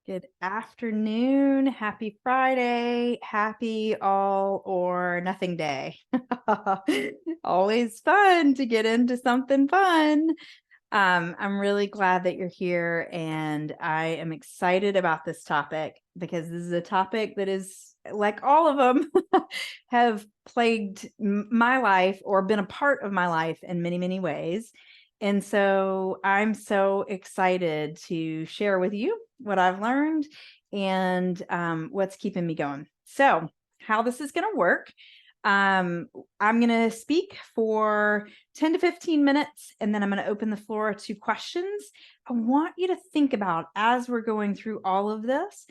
Good afternoon. Happy Friday. Happy all or nothing day. Always fun to get into something fun. I'm really glad that you're here, and I am excited about this topic because this is a topic that is, like all of them, have plagued my life or been a part of my life in many, many ways. And so I'm so excited to share with you what I've learned and what's keeping me going. So, how this is going to work. I'm going to speak for 10 to 15 minutes, and then I'm going to open the floor to questions. I want you to think about, as we're going through all of this,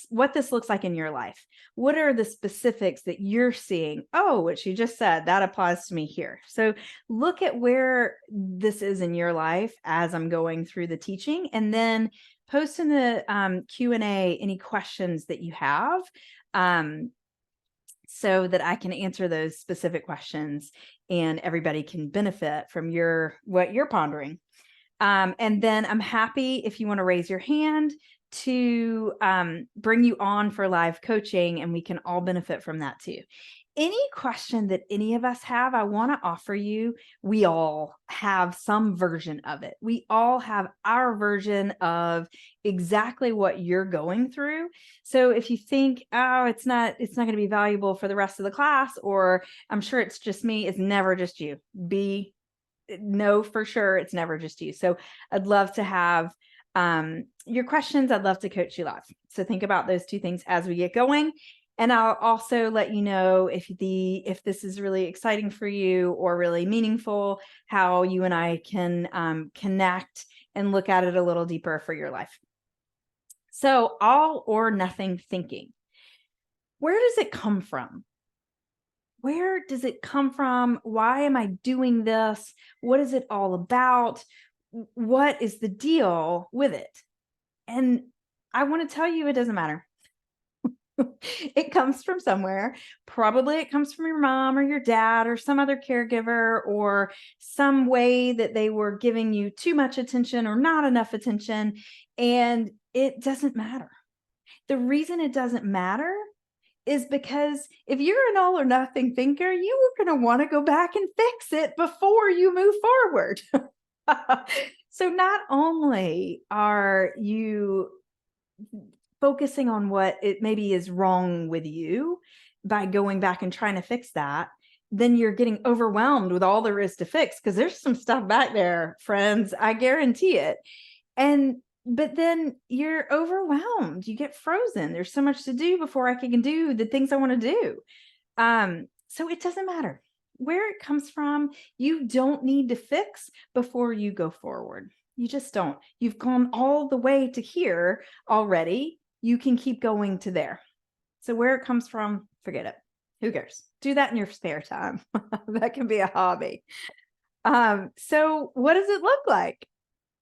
what this looks like in your life. What are the specifics that you're seeing? Oh, what she just said, that applies to me here. So look at where this is in your life as I'm going through the teaching, and then post in the Q&A any questions that you have. So that I can answer those specific questions and everybody can benefit from what you're pondering. And then I'm happy if you want to raise your hand to bring you on for live coaching, and we can all benefit from that too. Any question that any of us have, I want to offer you. We all have some version of it. We all have our version of exactly what you're going through. So if you think, oh, it's not going to be valuable for the rest of the class, or I'm sure it's just me, it's never just you. No, for sure, it's never just you. So I'd love to have your questions. I'd love to coach you live. So think about those two things as we get going. And I'll also let you know if this is really exciting for you or really meaningful, how you and I can connect and look at it a little deeper for your life. So all or nothing thinking. Where does it come from? Where does it come from? Why am I doing this? What is it all about? What is the deal with it? And I want to tell you, it doesn't matter. It comes from somewhere. Probably it comes from your mom or your dad or some other caregiver, or some way that they were giving you too much attention or not enough attention. And it doesn't matter. The reason it doesn't matter is because if you're an all or nothing thinker, you are going to want to go back and fix it before you move forward. So not only are you focusing on what it maybe is wrong with you by going back and trying to fix that, then you're getting overwhelmed with all there is to fix, because there's some stuff back there, friends. I guarantee it. But then you're overwhelmed. You get frozen. There's so much to do before I can do the things I want to do. So it doesn't matter where it comes from. You don't need to fix before you go forward. You just don't. You've gone all the way to here already. You can keep going to there. So where it comes from, forget it. Who cares? Do that in your spare time. That can be a hobby. So what does it look like?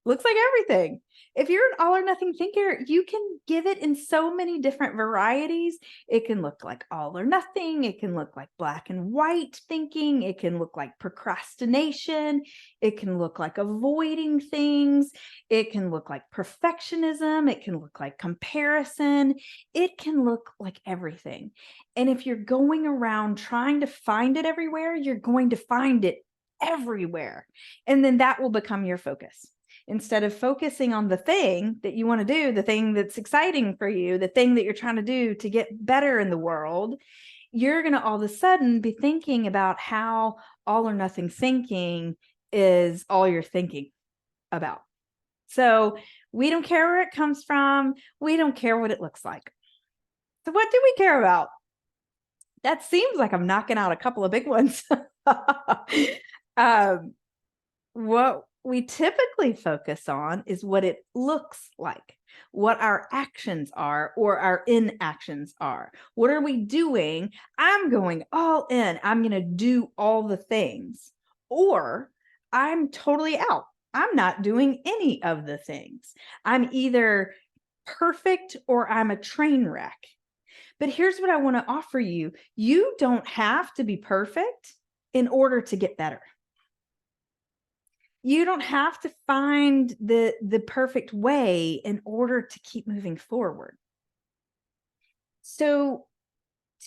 Looks like everything. If you're an all or nothing thinker, you can give it in so many different varieties. It can look like all or nothing. It can look like black and white thinking. It can look like procrastination. It can look like avoiding things. It can look like perfectionism. It can look like comparison. It can look like everything. And if you're going around trying to find it everywhere, you're going to find it everywhere. And then that will become your focus. Instead of focusing on the thing that you want to do, the thing that's exciting for you, the thing that you're trying to do to get better in the world, you're going to all of a sudden be thinking about how all or nothing thinking is all you're thinking about. So we don't care where it comes from. We don't care what it looks like. So what do we care about? That seems like I'm knocking out a couple of big ones. What we typically focus on is what it looks like, what our actions are or our inactions are. What are we doing? I'm going all in. I'm going to do all the things. Or I'm totally out. I'm not doing any of the things. I'm either perfect or I'm a train wreck. But here's what I want to offer you. You don't have to be perfect in order to get better. You don't have to find the perfect way in order to keep moving forward. So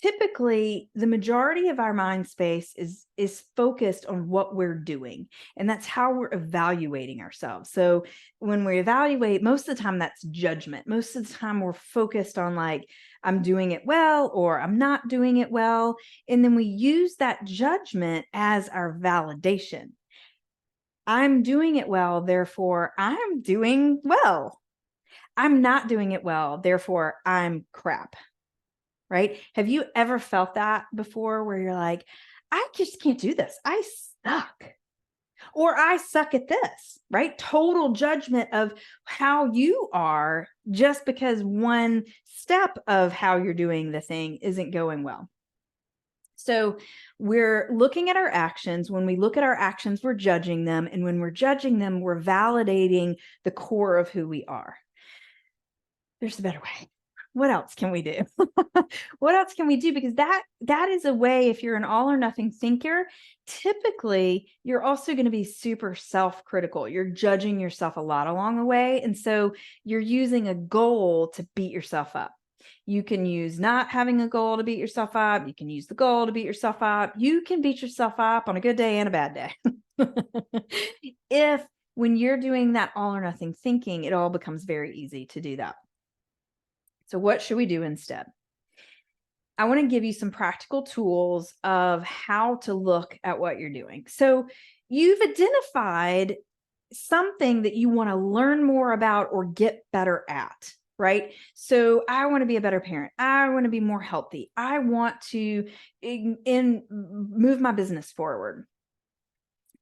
typically the majority of our mind space is focused on what we're doing, and that's how we're evaluating ourselves. So when we evaluate, most of the time that's judgment. Most of the time we're focused on like, I'm doing it well or I'm not doing it well, and then we use that judgment as our validation. I'm doing it well, therefore I'm doing well. I'm not doing it well, therefore I'm crap. Right? Have you ever felt that before where you're like, I just can't do this. I suck. Or I suck at this, right? Total judgment of how you are just because one step of how you're doing the thing isn't going well. So we're looking at our actions. When we look at our actions, we're judging them. And when we're judging them, we're validating the core of who we are. There's a better way. What else can we do? What else can we do? Because that is a way, if you're an all or nothing thinker, typically you're also going to be super self-critical. You're judging yourself a lot along the way. And so you're using a goal to beat yourself up. You can use not having a goal to beat yourself up. You can use the goal to beat yourself up. You can beat yourself up on a good day and a bad day. If when you're doing that all or nothing thinking, it all becomes very easy to do that. So what should we do instead? I want to give you some practical tools of how to look at what you're doing. So you've identified something that you want to learn more about or get better at, right? So I want to be a better parent. I want to be more healthy. I want to move my business forward.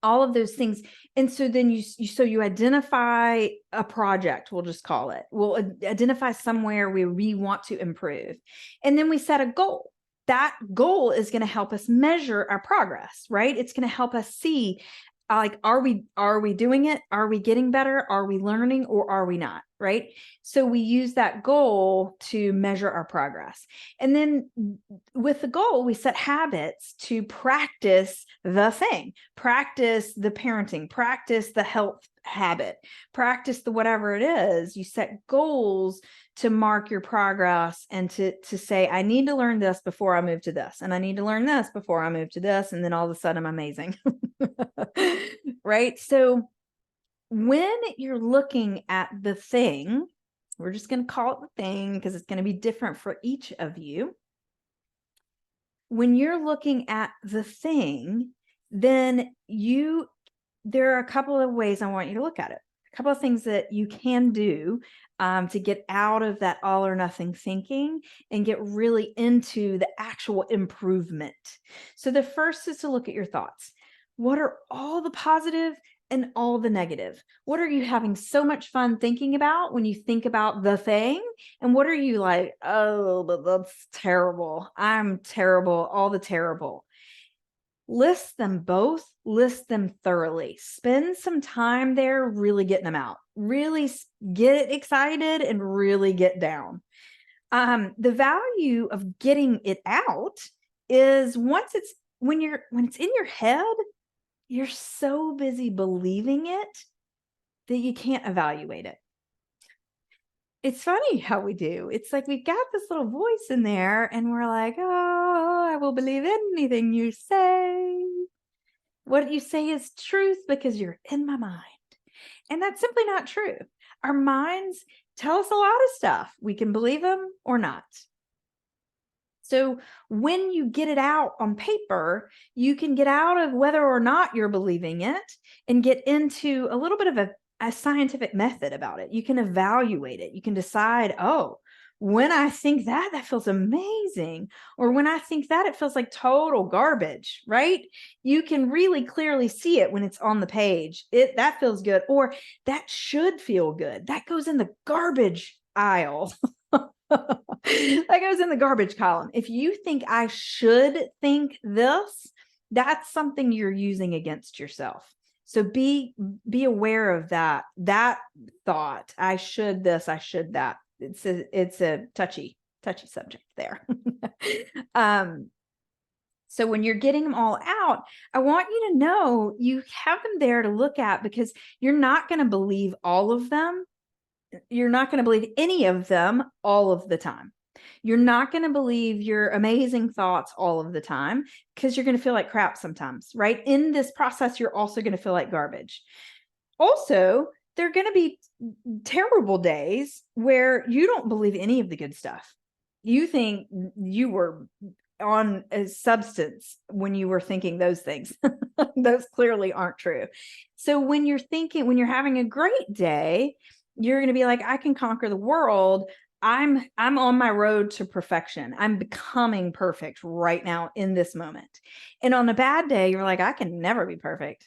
All of those things. And so then you identify a project, we'll just call it. We'll identify somewhere where we want to improve. And then we set a goal. That goal is going to help us measure our progress, right? It's going to help us see, like, are we doing it? Are we getting better? Are we learning, or are we not? Right? So we use that goal to measure our progress. And then with the goal, we set habits to practice the thing, practice the parenting, practice the health habit, practice the whatever it is. You set goals to mark your progress and to say, I need to learn this before I move to this, and I need to learn this before I move to this, and then all of a sudden I'm amazing. Right? So when you're looking at the thing, we're just going to call it the thing because it's going to be different for each of you. When you're looking at the thing, then there are a couple of ways I want you to look at it. A couple of things that you can do to get out of that all or nothing thinking and get really into the actual improvement. So the first is to look at your thoughts. What are all the positive and all the negative? What are you having so much fun thinking about when you think about the thing? And what are you like, oh, but that's terrible. I'm terrible, all the terrible. List them both, list them thoroughly. Spend some time there really getting them out. Really get excited and really get down. The value of getting it out is when it's in your head, you're so busy believing it that you can't evaluate it. It's funny how we do. It's like we've got this little voice in there and we're like, oh, I will believe anything you say. What you say is truth because you're in my mind. And that's simply not true. Our minds tell us a lot of stuff. We can believe them or not. So when you get it out on paper, you can get out of whether or not you're believing it and get into a little bit of a scientific method about it. You can evaluate it. You can decide, oh, when I think that feels amazing. Or when I think that, it feels like total garbage, right? You can really clearly see it when it's on the page. That feels good, or that should feel good. That goes in the garbage aisle. That goes in the garbage column. If you think I should think this, that's something you're using against yourself. So be aware of that thought. I should this, I should that. It's a touchy subject there. So when you're getting them all out, I want you to know you have them there to look at, because you're not going to believe all of them. You're not going to believe any of them all of the time. You're not going to believe your amazing thoughts all of the time, because you're going to feel like crap sometimes, right? In this process, you're also going to feel like garbage. Also, there are going to be terrible days where you don't believe any of the good stuff. You think you were on a substance when you were thinking those things. Those clearly aren't true. So when you're having a great day, you're going to be like, I can conquer the world. I'm on my road to perfection. I'm becoming perfect right now in this moment. And on a bad day, you're like, I can never be perfect.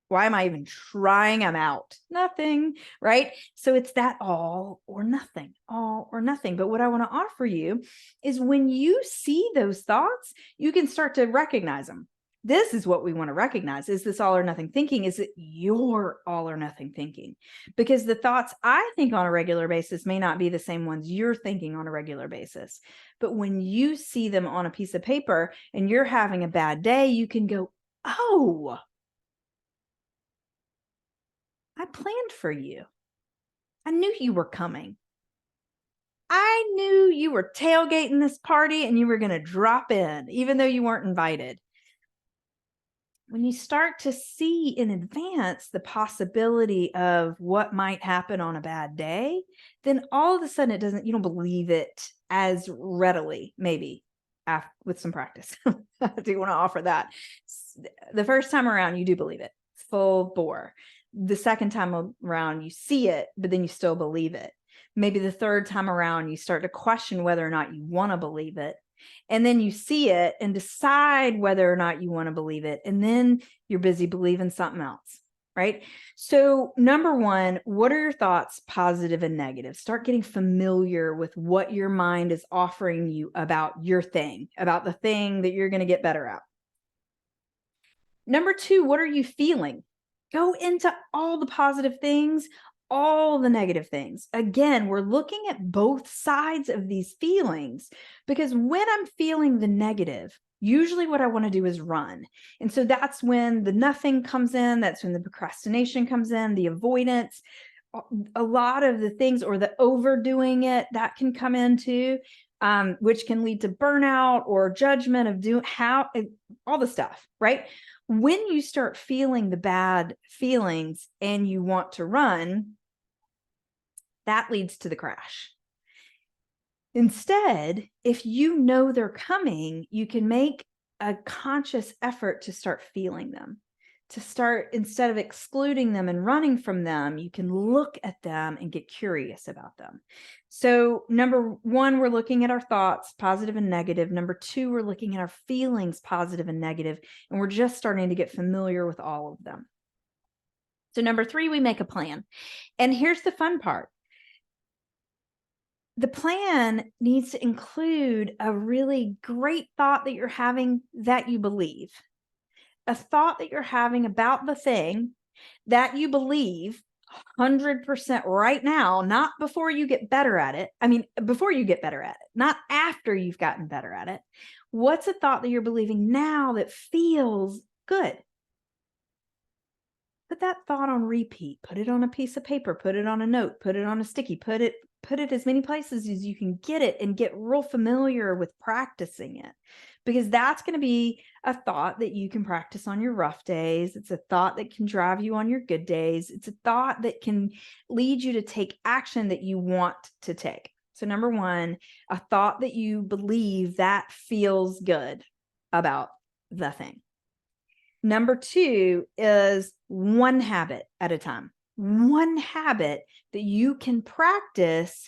Why am I even trying? I'm out. Nothing, right? So it's that all or nothing, all or nothing. But what I want to offer you is, when you see those thoughts, you can start to recognize them. This is what we want to recognize. Is this all or nothing thinking? Is it your all or nothing thinking? Because the thoughts I think on a regular basis may not be the same ones you're thinking on a regular basis. But when you see them on a piece of paper and you're having a bad day, you can go, oh, I planned for you. I knew you were coming. I knew you were tailgating this party and you were going to drop in, even though you weren't invited. When you start to see in advance the possibility of what might happen on a bad day, then all of a sudden you don't believe it as readily, maybe with some practice. I do want to offer that. The first time around, you do believe it full bore. The second time around, you see it, but then you still believe it. Maybe the third time around, you start to question whether or not you want to believe it. And then you see it and decide whether or not you want to believe it. And then you're busy believing something else, right? So number one, what are your thoughts, positive and negative? Start getting familiar with what your mind is offering you about your thing, about the thing that you're going to get better at. Number two, what are you feeling? Go into all the positive things, all the negative things. Again, we're looking at both sides of these feelings, because when I'm feeling the negative, usually what I want to do is run. And so that's when the nothing comes in. That's when the procrastination comes in, the avoidance, a lot of the things, or the overdoing it, that can come in too, which can lead to burnout or judgment of all the stuff, right? When you start feeling the bad feelings and you want to run, that leads to the crash. Instead, if you know they're coming, you can make a conscious effort to start feeling them. To start, instead of excluding them and running from them, you can look at them and get curious about them. So number one, we're looking at our thoughts, positive and negative. Number two, we're looking at our feelings, positive and negative, and we're just starting to get familiar with all of them. So number three, we make a plan. And here's the fun part. The plan needs to include a really great thought that you're having that you believe. A thought that you're having about the thing that you believe 100% right now, not before you get better at it. I mean, before you get better at it, not after you've gotten better at it. What's a thought that you're believing now that feels good? Put that thought on repeat. Put it on a piece of paper, put it on a note, put it on a sticky, put it as many places as you can get it, and get real familiar with practicing it, because that's going to be a thought that you can practice on your rough days. It's a thought that can drive you on your good days. It's a thought that can lead you to take action that you want to take. So number one, a thought that you believe that feels good about the thing. Number two is one habit at a time. One habit that you can practice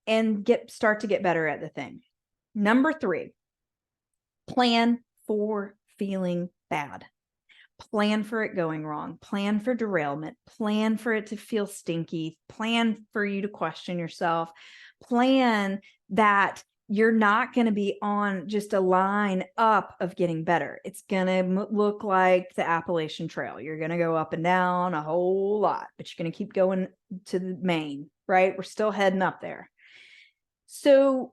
and start to get better at the thing. Number three, plan for feeling bad. Plan for it going wrong. Plan for derailment. Plan for it to feel stinky. Plan for you to question yourself. Plan that you're not going to be on just a line up of getting better. It's going to look like the Appalachian Trail. You're going to go up and down a whole lot, but you're going to keep going to the main, right? We're still heading up there. So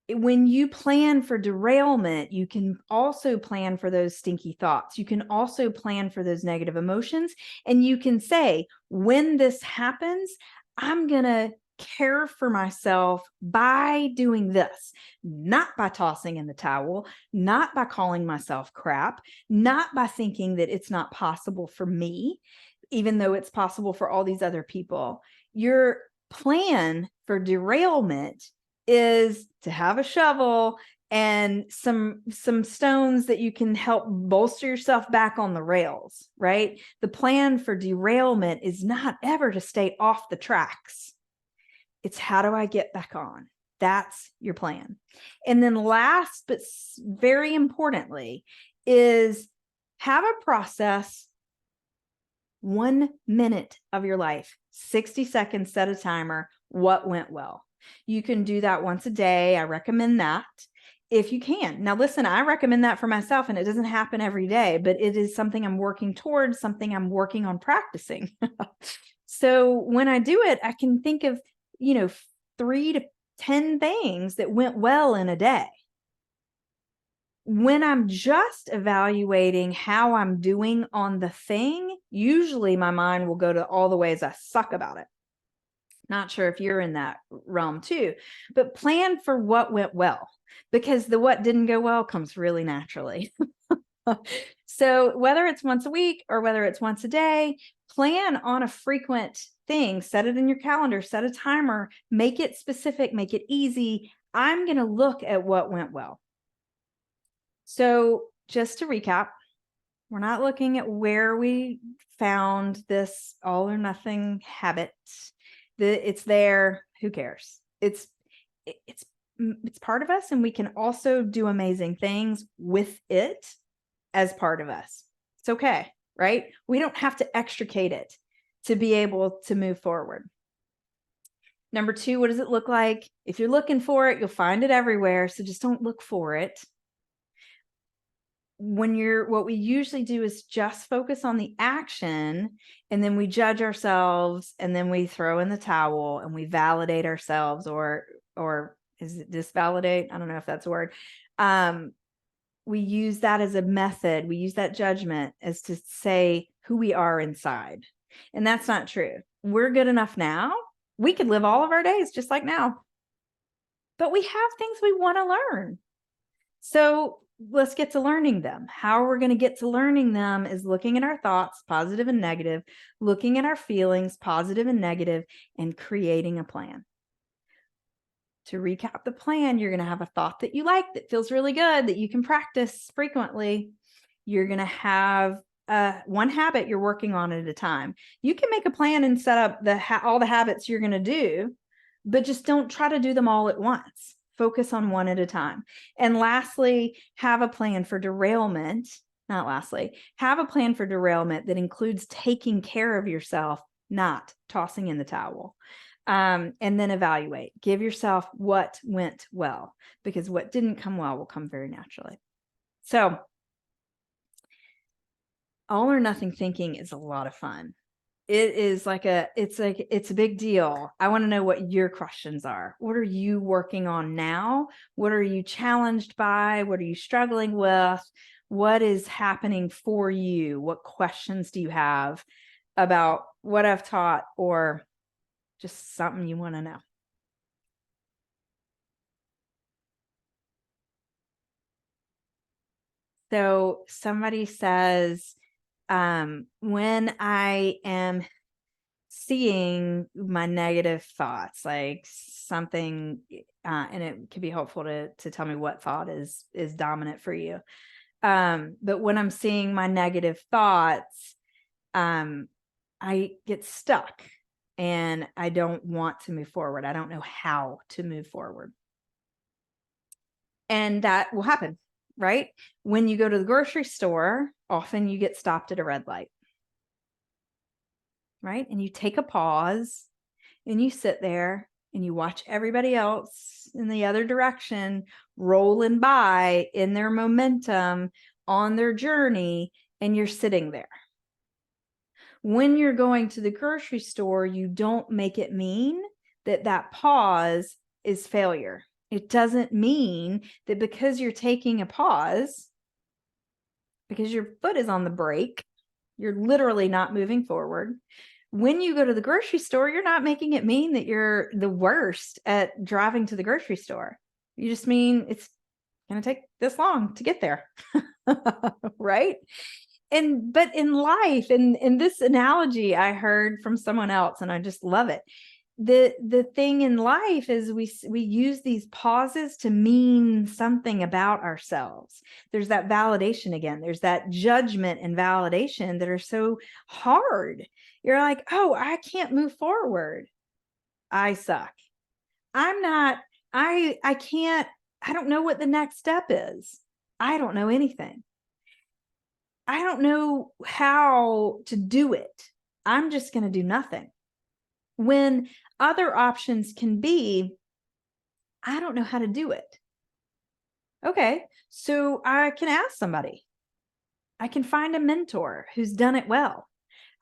when you plan for derailment, you can also plan for those stinky thoughts. You can also plan for those negative emotions. And you can say, when this happens, I'm going to care for myself by doing this, not by tossing in the towel, not by calling myself crap, not by thinking that it's not possible for me, even though it's possible for all these other people. Your plan for derailment is to have a shovel and some stones that you can help bolster yourself back on the rails, right? The plan for derailment is not ever to stay off the tracks. It's how do I get back on? That's your plan. And then last, but very importantly, is have a process, 1 minute of your life, 60 seconds, set a timer, what went well. You can do that once a day. I recommend that if you can. Now, listen, I recommend that for myself, and it doesn't happen every day, but it is something I'm working towards, something I'm working on practicing. So when I do it, I can think of, 3 to 10 things that went well in a day. When I'm just evaluating how I'm doing on the thing, usually my mind will go to all the ways I suck about it. Not sure if you're in that realm too, but plan for what went well, because the what didn't go well comes really naturally. So whether it's once a week or whether it's once a day, plan on a frequent thing, set it in your calendar, set a timer, make it specific, make it easy. I'm going to look at what went well. So just to recap, we're not looking at where we found this all or nothing habit. It's there. Who cares? It's part of us, and we can also do amazing things with it as part of us. It's okay, right? We don't have to extricate it to be able to move forward. Number 2, what does it look like? If you're looking for it, you'll find it everywhere. So just don't look for it. What we usually do is just focus on the action, and then we judge ourselves, and then we throw in the towel and we validate ourselves, or is it disvalidate? I don't know if that's a word. We use that as a method. We use that judgment as to say who we are inside. And that's not true. We're good enough now. We could live all of our days just like now, but we have things we want to learn. So let's get to learning them. How we're going to get to learning them is looking at our thoughts, positive and negative, looking at our feelings, positive and negative, and creating a plan. To recap the plan, you're going to have a thought that you like, that feels really good, that you can practice frequently. You're going to have one habit you're working on at a time. You can make a plan and set up all the habits you're going to do, but just don't try to do them all at once. Focus on one at a time. And lastly, have a plan for derailment. Not lastly, have a plan for derailment that includes taking care of yourself, not tossing in the towel. And then evaluate. Give yourself what went well, because what didn't come well will come very naturally. So all or nothing thinking is a lot of fun. It's a big deal. I want to know what your questions are. What are you working on now? What are you challenged by? What are you struggling with? What is happening for you? What questions do you have about what I've taught, or just something you want to know? So somebody says, when I am seeing my negative thoughts, like something, and it could be helpful to tell me what thought is dominant for you. But when I'm seeing my negative thoughts, I get stuck and I don't want to move forward. I don't know how to move forward. And that will happen, right? When you go to the grocery store, often you get stopped at a red light, right? And you take a pause and you sit there and you watch everybody else in the other direction rolling by in their momentum on their journey, and you're sitting there. When you're going to the grocery store, you don't make it mean that pause is failure. It doesn't mean that because you're taking a pause, because your foot is on the brake, you're literally not moving forward. When you go to the grocery store, you're not making it mean that you're the worst at driving to the grocery store. You just mean it's going to take this long to get there. Right? But in life, and in this analogy I heard from someone else, and I just love it. The thing in life is we use these pauses to mean something about ourselves. There's that validation again. There's that judgment and validation that are so hard. You're like, oh, I can't move forward. I suck. I'm not, I can't, I don't know what the next step is. I don't know anything. I don't know how to do it. I'm just going to do nothing. When other options can be, I don't know how to do it. Okay, so I can ask somebody. I can find a mentor who's done it well.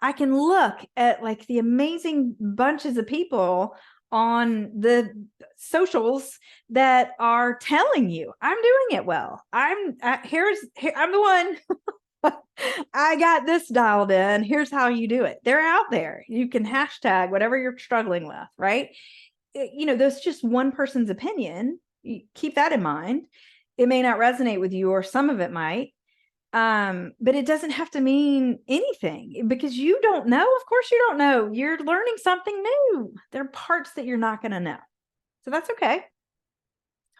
I can look at like the amazing bunches of people on the socials that are telling you I'm doing it well. I'm the one. I got this dialed in. Here's how you do it. They're out there. You can hashtag whatever you're struggling with, right? That's just one person's opinion. You keep that in mind. It may not resonate with you, or some of it might. But it doesn't have to mean anything, because you don't know. Of course you don't know. You're learning something new. There are parts that you're not going to know. So that's okay.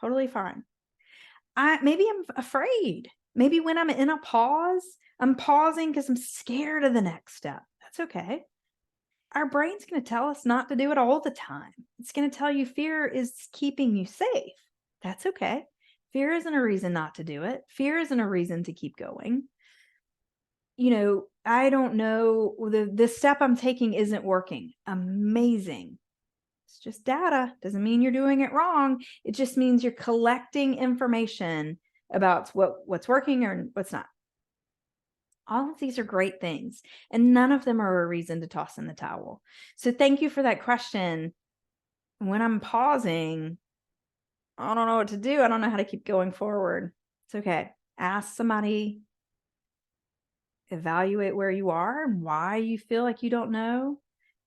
Totally fine. Maybe I'm afraid. Maybe when I'm in a pause, I'm pausing because I'm scared of the next step. That's okay. Our brain's going to tell us not to do it all the time. It's going to tell you fear is keeping you safe. That's okay. Fear isn't a reason not to do it. Fear isn't a reason to keep going. I don't know, the step I'm taking isn't working. Amazing. It's just data. Doesn't mean you're doing it wrong. It just means you're collecting information about what's working or what's not. All of these are great things, and none of them are a reason to toss in the towel. So thank you for that question. When I'm pausing, I don't know what to do. I don't know how to keep going forward. It's okay. Ask somebody, evaluate where you are and why you feel like you don't know,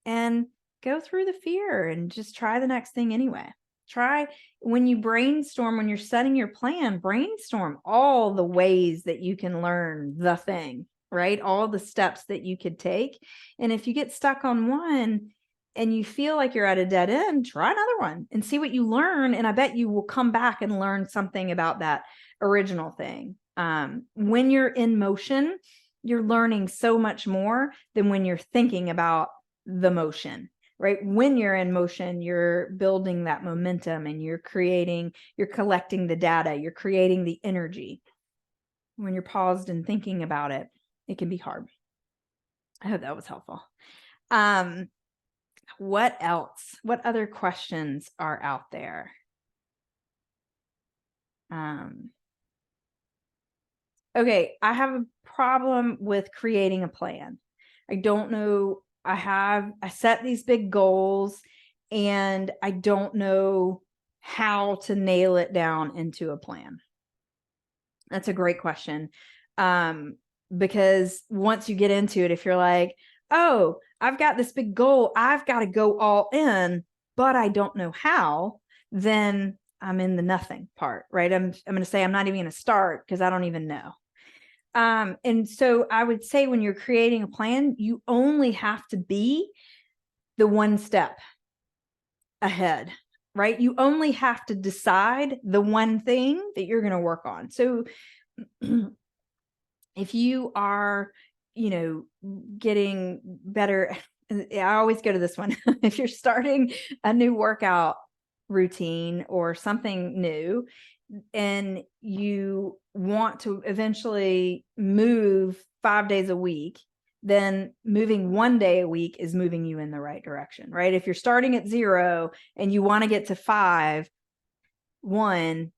and go through the fear and just try the next thing anyway. Try, when you brainstorm, when you're setting your plan, brainstorm all the ways that you can learn the thing, right? All the steps that you could take. And if you get stuck on one and you feel like you're at a dead end, try another one and see what you learn. And I bet you will come back and learn something about that original thing. When you're in motion, you're learning so much more than when you're thinking about the motion. Right? When you're in motion, you're building that momentum and you're collecting the data, you're creating the energy. When you're paused and thinking about it, it can be hard. I hope that was helpful. What else? What other questions are out there? Okay, I have a problem with creating a plan. I don't know. I set these big goals and I don't know how to nail it down into a plan. That's a great question. Because once you get into it, if you're like, oh, I've got this big goal, I've got to go all in, but I don't know how, then I'm in the nothing part, right? I'm going to say I'm not even going to start because I don't even know. And so I would say when you're creating a plan, you only have to be the one step ahead, right? You only have to decide the one thing that you're going to work on. So if you are, getting better, I always go to this one. If you're starting a new workout routine or something new, and you want to eventually move 5 days a week, then moving 1 day a week is moving you in the right direction, right? If you're starting at 0 and you want to get to 5, 1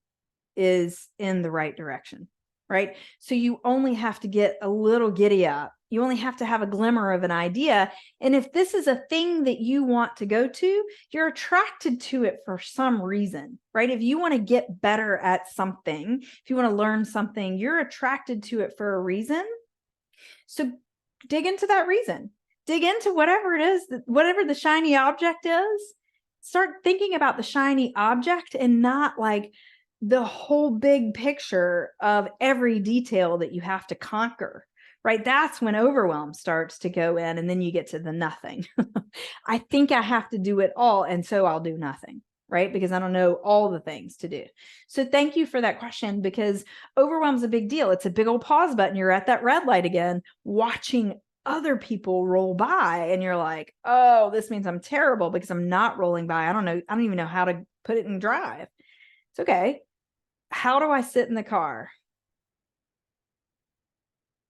is in the right direction, right? So you only have to get a little giddy up You only have to have a glimmer of an idea. And if this is a thing that you want to go to, you're attracted to it for some reason, right? If you want to get better at something, if you want to learn something, you're attracted to it for a reason. So dig into that reason. Dig into whatever it is, whatever the shiny object is. Start thinking about the shiny object and not like the whole big picture of every detail that you have to conquer, right? That's when overwhelm starts to go in, and then you get to the nothing. I think I have to do it all, and so I'll do nothing, right? Because I don't know all the things to do. So thank you for that question, because overwhelm's a big deal. It's a big old pause button. You're at that red light again, watching other people roll by, and you're like, oh, this means I'm terrible because I'm not rolling by. I don't even know how to put it in drive. It's okay. How do I sit in the car?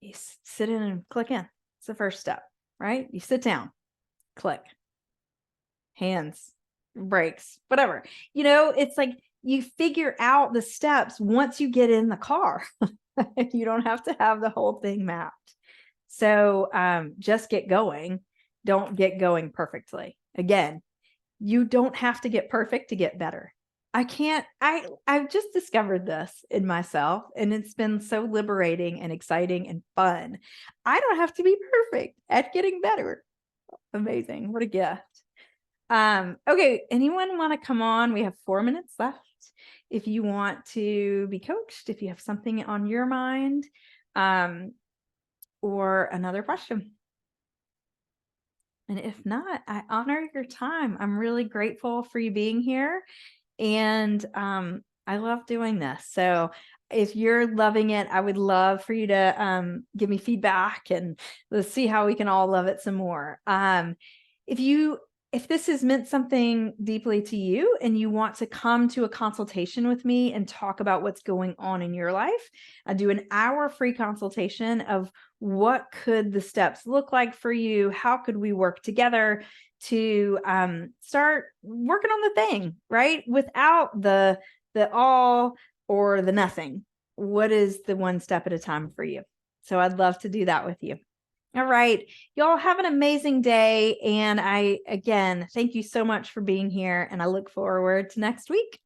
You sit in and click in. It's the first step, right? You sit down, click, hands, brakes, whatever. It's like you figure out the steps once you get in the car. You don't have to have the whole thing mapped. So just get going. Don't get going perfectly. Again, you don't have to get perfect to get better. I've just discovered this in myself, and it's been so liberating and exciting and fun. I don't have to be perfect at getting better. Amazing. What a gift. Okay. Anyone want to come on? We have 4 minutes left. If you want to be coached, if you have something on your mind, or another question. And if not, I honor your time. I'm really grateful for you being here. And I love doing this. So if you're loving it, I would love for you to give me feedback, and let's see how we can all love it some more. If this has meant something deeply to you and you want to come to a consultation with me and talk about what's going on in your life, I do an hour free consultation of what could the steps look like for you? How could we work together to start working on the thing, right? Without the all or the nothing. What is the one step at a time for you? So I'd love to do that with you. All right. Y'all have an amazing day. And again, thank you so much for being here. And I look forward to next week.